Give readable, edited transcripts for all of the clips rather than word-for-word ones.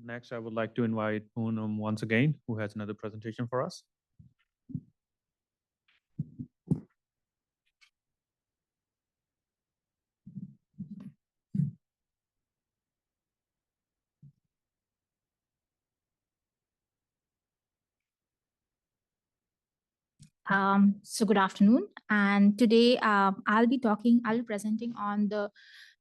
Next, I would like to invite Poonam once again, who has another presentation for us. So good afternoon. And today I'll be presenting on the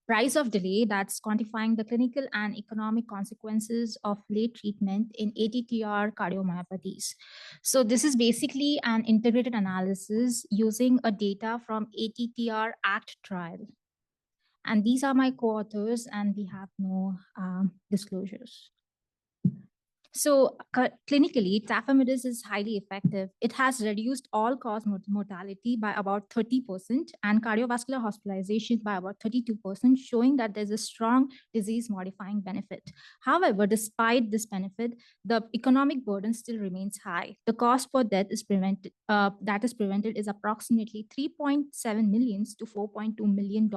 price of delay that's quantifying the clinical and economic consequences of late treatment in ATTR cardiomyopathies. So this is basically an integrated analysis using a data from ATTR ACT trial. And these are my co-authors, and we have no disclosures. So clinically, tafamidis is highly effective. It has reduced all-cause mortality by about 30% and cardiovascular hospitalizations by about 32%, showing that there's a strong disease-modifying benefit. However, despite this benefit, the economic burden still remains high. The cost per death is prevented is approximately 3.7 million to $4.2 million,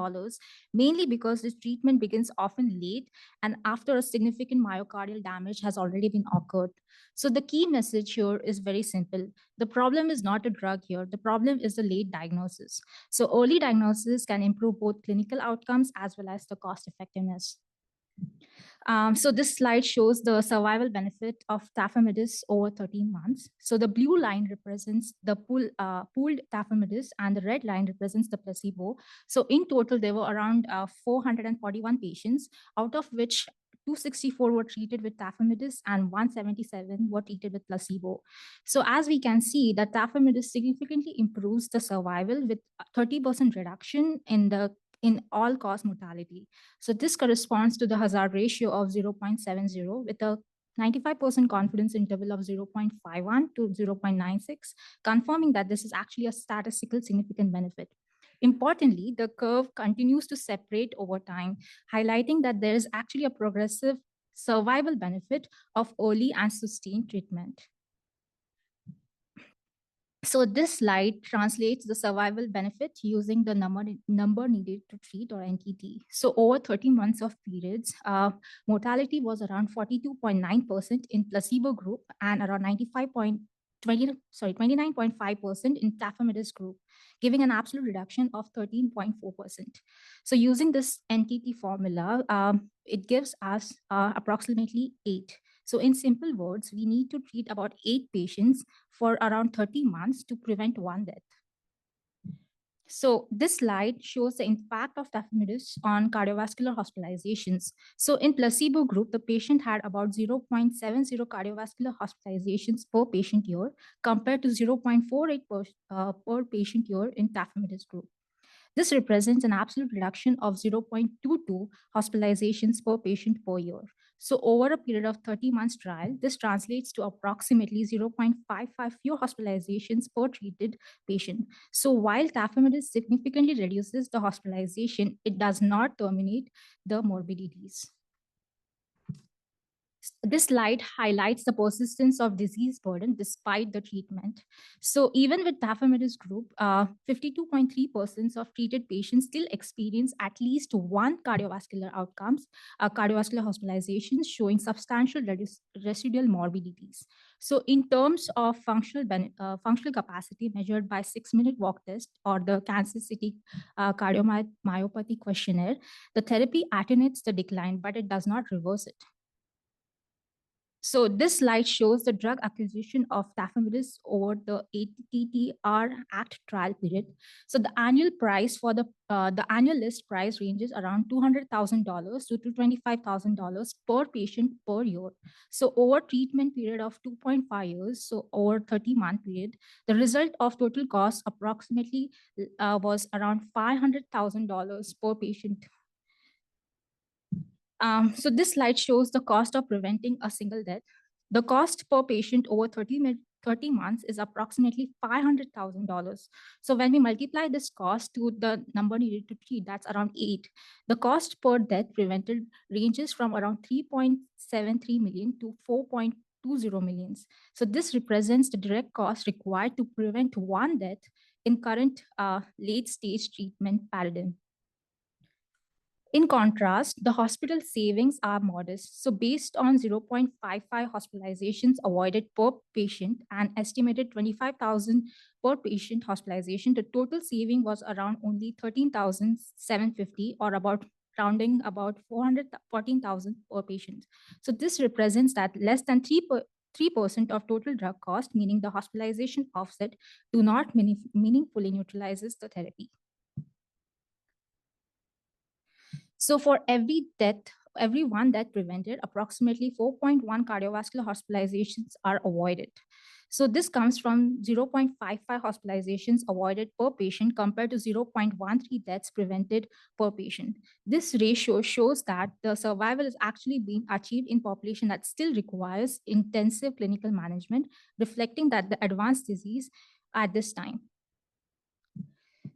mainly because this treatment begins often late and after a significant myocardial damage has already been occurred. So the key message here is very simple. The problem is not a drug here. The problem is the late diagnosis. So early diagnosis can improve both clinical outcomes as well as the cost effectiveness. So this slide shows the survival benefit of tafamidis over 13 months. So the blue line represents the pooled tafamidis and the red line represents the placebo. So in total, there were around 441 patients, out of which 264 were treated with tafamidis and 177 were treated with placebo. So as we can see, that tafamidis significantly improves the survival with 30% reduction in all-cause mortality. So this corresponds to the hazard ratio of 0.70 with a 95% confidence interval of 0.51 to 0.96, confirming that this is actually a statistical significant benefit. Importantly, the curve continues to separate over time, highlighting that there is actually a progressive survival benefit of early and sustained treatment. So this slide translates the survival benefit using the number needed to treat, or NTT. So over 30 months of periods, mortality was around 42.9% in placebo group and around 29.5% in tafamidis group, giving an absolute reduction of 13.4%. So using this NTT formula, it gives us approximately 8. So in simple words, we need to treat about 8 patients for around 30 months to prevent one death. So this slide shows the impact of tafamidis on cardiovascular hospitalizations. So in placebo group, the patient had about 0.70 cardiovascular hospitalizations per patient year compared to 0.48 per patient year in tafamidis group. This represents an absolute reduction of 0.22 hospitalizations per patient per year. So over a period of 30 months trial, this translates to approximately 0.55 fewer hospitalizations per treated patient. So while tafamidis significantly reduces the hospitalization, it does not terminate the morbidities. This slide highlights the persistence of disease burden despite the treatment. So even with tafamidis group, 52.3% of treated patients still experience at least one cardiovascular outcomes, cardiovascular hospitalizations showing substantial residual morbidities. So in terms of functional capacity measured by 6-minute walk test or the Kansas City cardiomyopathy questionnaire, the therapy attenuates the decline, but it does not reverse it. So this slide shows the drug acquisition of tafamidis over the ATTR ACT trial period. So the annual price for the annual list price ranges around $200,000 to $225,000 per patient per year. So over treatment period of 2.5 years, so over 30-month period, the result of total cost approximately was around $500,000 per patient. So this slide shows the cost of preventing a single death. The cost per patient over 30 months is approximately $500,000. So when we multiply this cost to the number needed to treat, that's around 8. The cost per death prevented ranges from around 3.73 million to 4.20 millions. So this represents the direct cost required to prevent one death in current late stage treatment paradigm. In contrast, the hospital savings are modest. So based on 0.55 hospitalizations avoided per patient and estimated 25,000 per patient hospitalization, the total saving was around only 13,750, or about rounding about 414,000 per patient. So this represents that less than 3% of total drug cost, meaning the hospitalization offset, do not meaningfully neutralizes the therapy. So for every one death prevented, approximately 4.1 cardiovascular hospitalizations are avoided. So this comes from 0.55 hospitalizations avoided per patient compared to 0.13 deaths prevented per patient. This ratio shows that the survival is actually being achieved in population that still requires intensive clinical management, reflecting that the advanced disease at this time.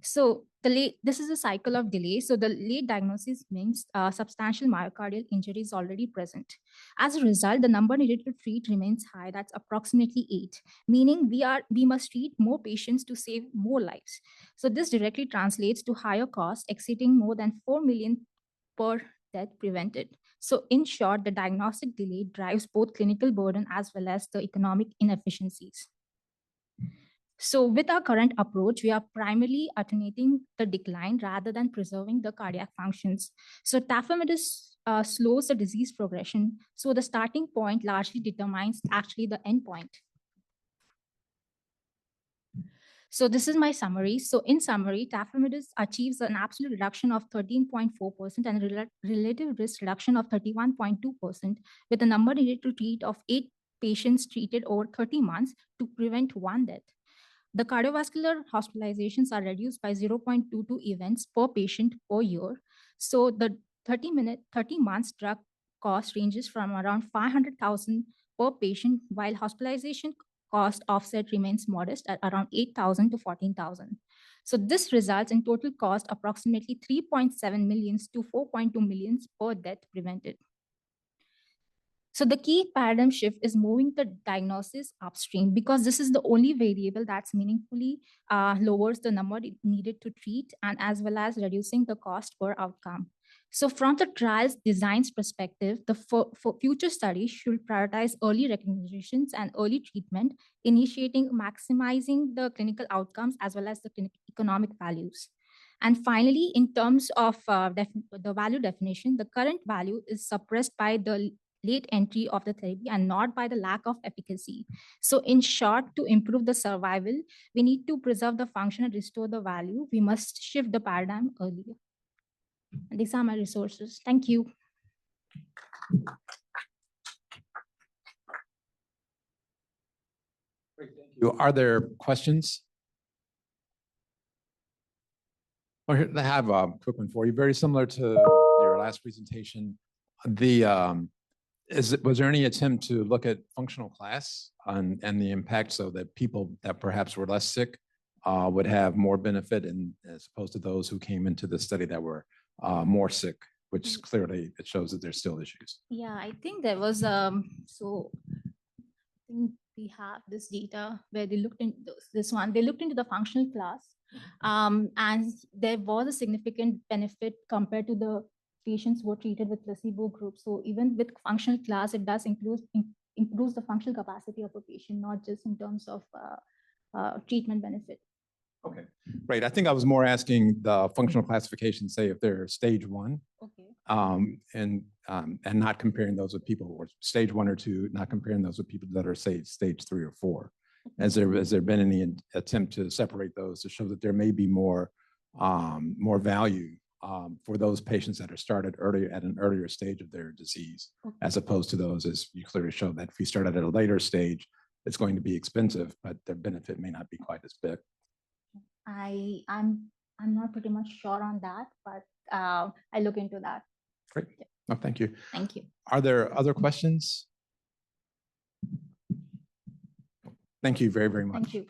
So this is a cycle of delay. So the late diagnosis means substantial myocardial injury is already present. As a result, the number needed to treat remains high. That's approximately 8, meaning we must treat more patients to save more lives. So this directly translates to higher costs exceeding more than 4 million per death prevented. So in short, the diagnostic delay drives both clinical burden as well as the economic inefficiencies. So with our current approach, we are primarily attenuating the decline rather than preserving the cardiac functions. So tafamidis slows the disease progression. So the starting point largely determines actually the end point. So this is my summary. So in summary, tafamidis achieves an absolute reduction of 13.4% and a relative risk reduction of 31.2%, with a number needed to treat of 8 patients treated over 30 months to prevent 1 death. The cardiovascular hospitalizations are reduced by 0.22 events per patient per year. So the 30 months drug cost ranges from around 500,000 per patient, while hospitalization cost offset remains modest at around 8,000 to 14,000. So this results in total cost approximately 3.7 millions to 4.2 millions per death prevented. So the key paradigm shift is moving the diagnosis upstream, because this is the only variable that's meaningfully lowers the number needed to treat, and as well as reducing the cost per outcome. So from the trial's designs perspective, the for future studies should prioritize early recognitions and early treatment, initiating maximizing the clinical outcomes as well as the economic values. And finally, in terms of the value definition, the current value is suppressed by the late entry of the therapy and not by the lack of efficacy. So in short, to improve the survival, we need to preserve the function and restore the value. We must shift the paradigm earlier. And these are my resources. Thank you. Great, thank you. Are there questions? Oh, here, I have a quick one for you. Very similar to your last presentation. Was there any attempt to look at functional class and the impact, so that people that perhaps were less sick would have more benefit, as opposed to those who came into the study that were more sick, which clearly it shows that there's still issues? Yeah, I think there was so I think we have this data where they looked into this one. They looked into the functional class, and there was a significant benefit compared to the patients who were treated with placebo group. So even with functional class, it does improves the functional capacity of a patient, not just in terms of treatment benefit. Okay, great. I think I was more asking the functional classification, say if they're stage 1, okay, and not comparing those with people who are stage 1 or 2, not comparing those with people that are, say, stage 3 or 4. Has there been any attempt to separate those to show that there may be more value for those patients that are started earlier at an earlier stage of their disease, okay, as opposed to those, as you clearly showed, that if we start at a later stage, it's going to be expensive, but the benefit may not be quite as big. I'm not pretty much sure on that, but I look into that. Great. No, thank you. Thank you. Are there other questions? Thank you very, very much. Thank you.